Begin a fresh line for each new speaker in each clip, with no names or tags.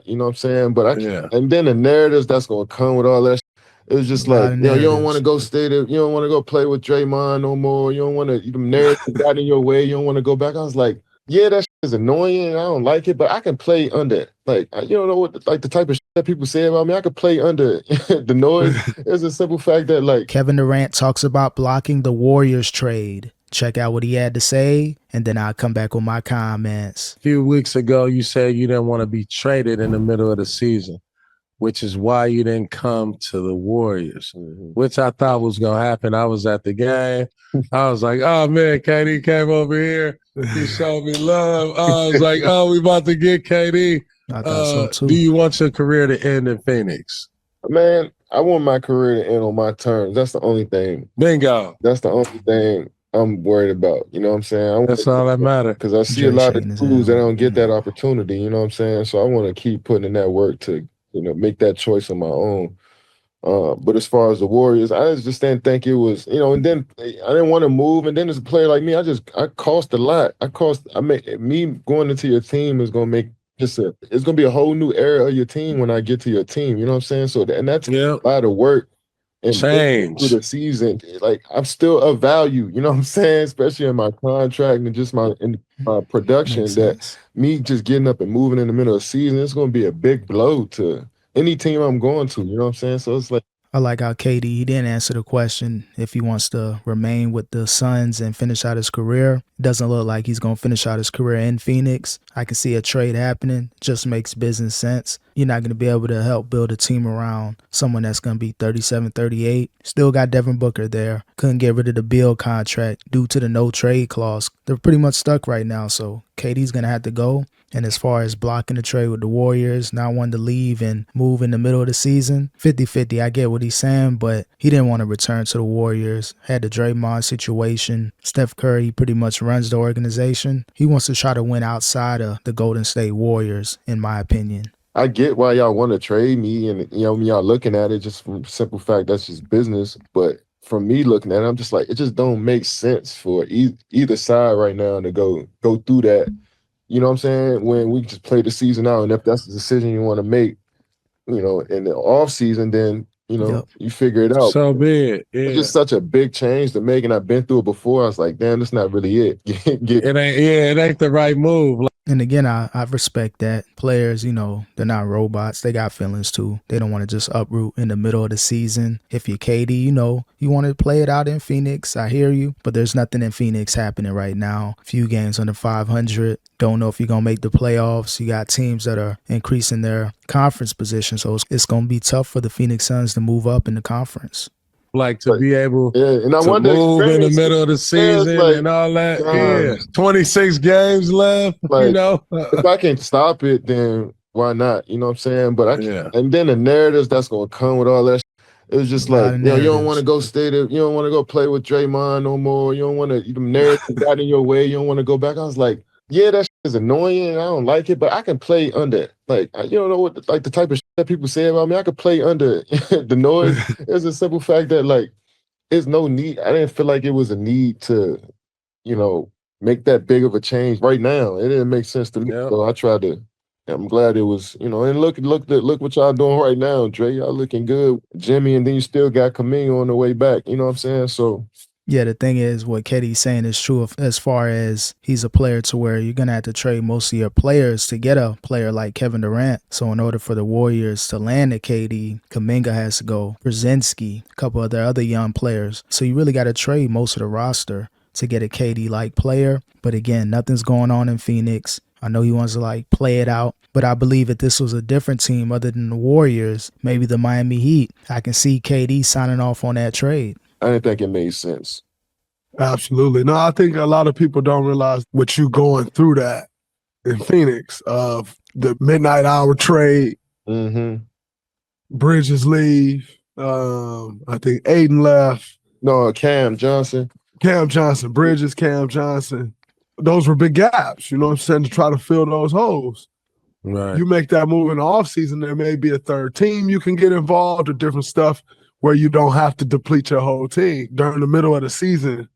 You know what I'm saying? But and then the narratives that's gonna come with all that. It was just like, you don't want to go stay there. You don't want to go play with Draymond no more. You don't want to. The narrative got in your way. You don't want to go back. I was like, yeah, that is annoying. I don't like it, but I can play under it. Like, you don't know what like the type of that people say about me. I could play under the noise. It's a simple fact that like
Kevin Durant talks about blocking the Warriors trade. Check out what he had to say, and then I'll come back with my comments.
A few weeks ago, you said you didn't want to be traded in the middle of the season, which is why you didn't come to the Warriors, which I thought was going to happen. I was at the game. I was like, oh, man, KD came over here. He showed me love. I was like, oh, we about to get KD.
I thought so too.
Do you want your career to end in Phoenix?
Man, I want my career to end on my terms. That's the only thing.
Bingo.
That's the only thing I'm worried about. You know what I'm saying?
That's all that matters.
Because I see a lot of dudes that don't get that opportunity. You know what I'm saying? So I want to keep putting in that work to, make that choice on my own. But as far as the Warriors, I just didn't think it was, and then I didn't want to move. And then as a player like me, I cost a lot. Me going into your team is going to make it's going to be a whole new era of your team when I get to your team. You know what I'm saying? So, and that's a lot of work. And
change
through the season, like I'm still of value, you know what I'm saying? Especially in my contract and just my production. That me just getting up and moving in the middle of the season, it's going to be a big blow to any team I'm going to. You know what I'm saying? So it's like
I like how KD, he didn't answer the question if he wants to remain with the Suns and finish out his career. It doesn't look like he's going to finish out his career in Phoenix. I can see a trade happening. It just makes business sense. You're not going to be able to help build a team around someone that's going to be 37, 38. Still got Devin Booker there. Couldn't get rid of the Bill contract due to the no trade clause. They're pretty much stuck right now, so KD's going to have to go. And as far as blocking the trade with the Warriors, not wanting to leave and move in the middle of the season, 50-50, I get what he's saying, but he didn't want to return to the Warriors. Had the Draymond situation. Steph Curry pretty much runs the organization. He wants to try to win outside of the Golden State Warriors, in my opinion.
I get why y'all want to trade me, and y'all looking at it just from the simple fact that's just business. But from me looking at it, I'm just like, it just don't make sense for either side right now to go through that. You know what I'm saying? When we just play the season out, and if that's the decision you want to make, in the off season, then you figure it out.
So big. Yeah.
It's just such a big change to make, and I've been through it before. I was like, damn, that's not really it.
It ain't the right move.
And again, I respect that. Players, they're not robots. They got feelings too. They don't want to just uproot in the middle of the season. If you're KD, you want to play it out in Phoenix. I hear you. But there's nothing in Phoenix happening right now. Few games under 500. Don't know if you're going to make the playoffs. You got teams that are increasing their conference position. So it's going to be tough for the Phoenix Suns to move up in the conference.
Like to be able
and I
to move in the middle of the season and all that. 26 games left,
If I can stop it, then why not? You know what I'm saying? But and then the narratives that's going to come with all that. It was just like, you don't want to go stay there. You don't want to go play with Draymond no more. You don't want to, the narrative got in your way. You don't want to go back. I was like, yeah, that is annoying. I don't like it, but I can play under it. Like, you don't know what, like the type of that people say about me. I could play under the noise. It's a simple fact that, like, there's no need. I didn't feel like it was a need to, make that big of a change right now. It didn't make sense to me. So I tried to. I'm glad it was, and look what y'all doing right now, Dre. Y'all looking good, Jimmy, and then you still got Camille on the way back. You know what I'm saying? So.
Yeah, the thing is, what Keddy's saying is true as far as he's a player to where you're going to have to trade most of your players to get a player like Kevin Durant. So in order for the Warriors to land a KD, Kuminga has to go, Brzezinski, a couple of their other young players. So you really got to trade most of the roster to get a KD-like player. But again, nothing's going on in Phoenix. I know he wants to play it out, but I believe if this was a different team other than the Warriors, maybe the Miami Heat, I can see KD signing off on that trade.
I didn't think it made sense.
Absolutely. No, I think a lot of people don't realize what you going through that in Phoenix of the midnight hour trade.
Mm-hmm.
Bridges leave. I think Aiden left.
No, Cam Johnson.
Bridges, Cam Johnson. Those were big gaps, you know what I'm saying, to try to fill those holes.
Right.
You make that move in the offseason, there may be a third team you can get involved or different stuff where you don't have to deplete your whole team. During the middle of the season,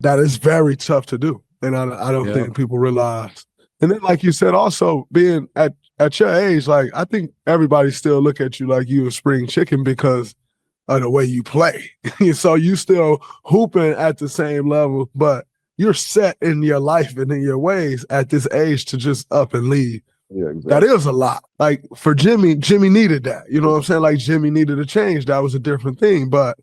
that is very tough to do. And I don't think people realize. And then, like you said, also being at at your age, like, I think everybody still look at you like you a spring chicken because of the way you play. So you still hooping at the same level, but you're set in your life and in your ways at this age to just up and leave.
Yeah, exactly.
That is a lot. Like for Jimmy needed that. You know what I'm saying? Like Jimmy needed a change. That was a different thing. But,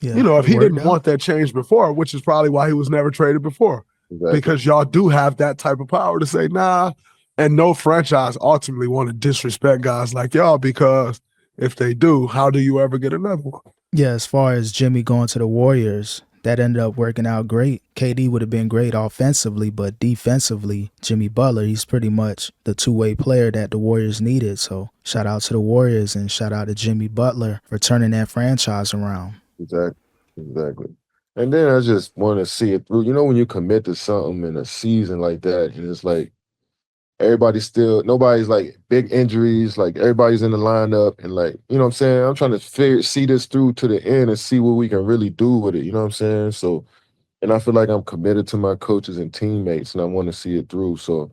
you know, if he didn't want that change before, which is probably why he was never traded before, because y'all do have that type of power to say, nah, and no franchise ultimately want to disrespect guys like y'all, because if they do, how do you ever get another one?
Yeah, as far as Jimmy going to the Warriors, that ended up working out great. KD would have been great offensively, but defensively, Jimmy Butler, he's pretty much the two-way player that the Warriors needed. So shout out to the Warriors and shout out to Jimmy Butler for turning that franchise around.
Exactly. And then I just want to see it through. You know, when you commit to something in a season like that, and it's like nobody's like big injuries, like everybody's in the lineup, and like, you know what I'm saying? I'm trying to see this through to the end and see what we can really do with it, you know what I'm saying? So, and I feel like I'm committed to my coaches and teammates, and I want to see it through. So,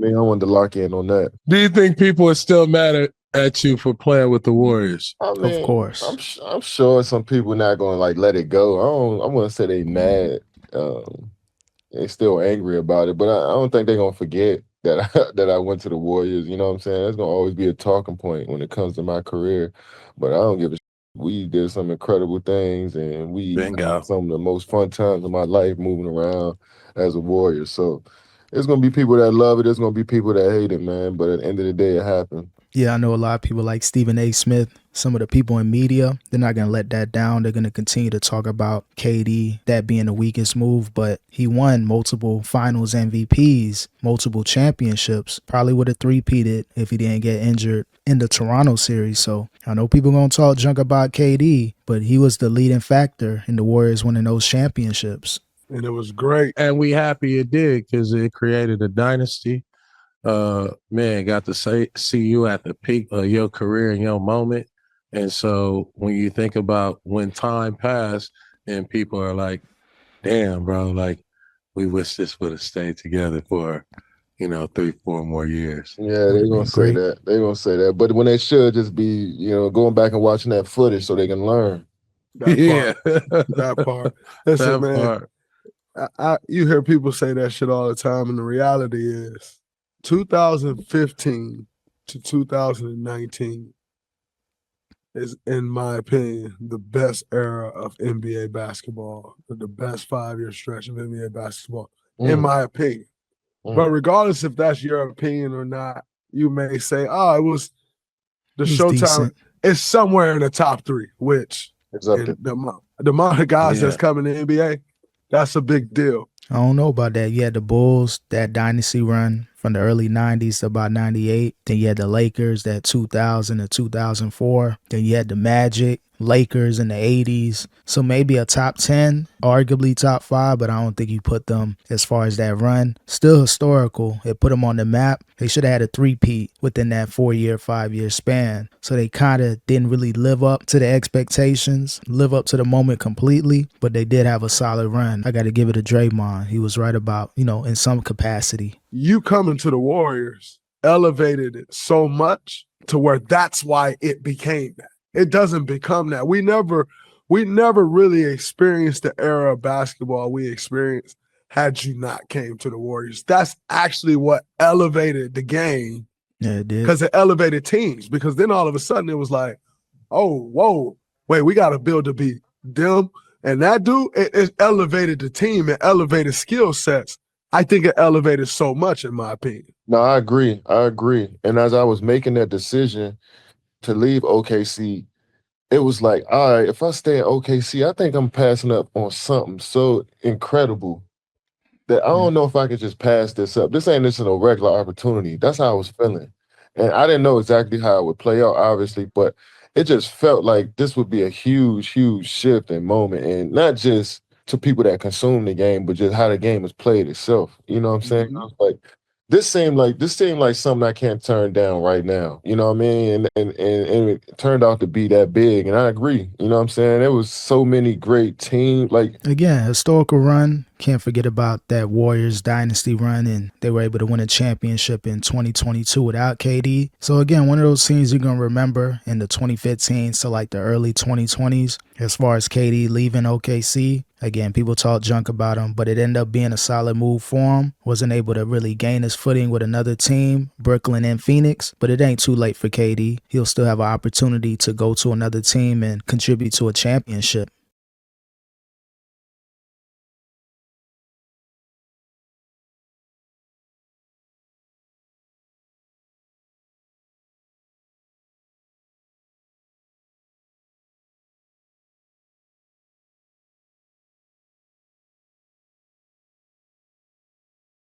I wanted to lock in on that.
Do you think people are still mad at you for playing with the Warriors?
Of course.
I'm sure some people not going to like let it go. I wouldn't say they mad. They still angry about it, but I don't think they're going to forget that I went to the Warriors. You know what I'm saying? That's going to always be a talking point when it comes to my career, but I don't give a shit. We did some incredible things, and we had some of the most fun times of my life moving around as a Warrior. So there's going to be people that love it. There's going to be people that hate it, man. But at the end of the day, it happened.
Yeah, I know a lot of people like Stephen A. Smith, some of the people in media, they're not going to let that down. They're going to continue to talk about KD, that being the weakest move, but he won multiple finals MVPs, multiple championships, probably would have three-peated if he didn't get injured in the Toronto series. So I know people going to talk junk about KD, but he was the leading factor in the Warriors winning those championships.
And it was great.
And we happy it did, because it created a dynasty. Man, got to see you at the peak of your career and your moment. And so when you think about when time passed and people are like, damn, bro, like, we wish this would have stayed together for, 3-4 more years.
Yeah, they're going to say that. They're going to say that. But when they should just be, going back and watching that footage so they can learn.
That part. Listen, man, you hear people say that shit all the time, and the reality is 2015 to 2019 is, in my opinion, the best era of NBA basketball, the best 5-year stretch of NBA basketball, in my opinion. But regardless if that's your opinion or not, you may say, it was the Showtime. Decent. It's somewhere in the top 3, which the amount of guys that's coming to NBA, that's a big deal.
I don't know about that. You had the Bulls, that dynasty run from the early 90s to about 98. Then you had the Lakers, that 2000 to 2004. Then you had the Magic, Lakers in the 80s. So maybe a top 10, arguably top 5, but I don't think you put them as far as that run. Still historical. It put them on the map. They should have had a three-peat within that 4-year, 5-year span. So they kind of didn't really live up to the expectations, live up to the moment completely, but they did have a solid run. I got to give it to Draymond. He was right about, in some capacity.
You coming to the Warriors elevated it so much to where that's why it became that. It doesn't become that. We never really experienced the era of basketball we experienced had you not came to the Warriors. That's actually what elevated the game.
Yeah, it did.
Because it elevated teams. Because then all of a sudden it was like, oh, whoa, wait, we got to build to beat them. And that dude, it elevated the team. It elevated skill sets. I think it elevated so much, in my opinion.
No, I agree. And as I was making that decision to leave OKC, it was like, all right, if I stay in OKC, I think I'm passing up on something so incredible that I don't know if I could just pass this up. This ain't just a regular opportunity. That's how I was feeling. And I didn't know exactly how it would play out, obviously, but it just felt like this would be a huge, huge shift and moment. And not just to people that consume the game, but just how the game is played itself. You know what I'm saying? I was like, this seemed like something I can't turn down right now. You know what I mean? And it turned out to be that big. And I agree. You know what I'm saying? There was so many great teams. Like,
again, historical run, Can't forget about that Warriors dynasty run, and they were able to win a championship in 2022 without KD. So again, one of those teams you're going to remember in the 2015s to like the early 2020s. As far as KD leaving OKC, again, people talk junk about him, but it ended up being a solid move for him. Wasn't able to really gain his footing with another team, Brooklyn and Phoenix, but it ain't too late for KD. He'll still have an opportunity to go to another team and contribute to a championship.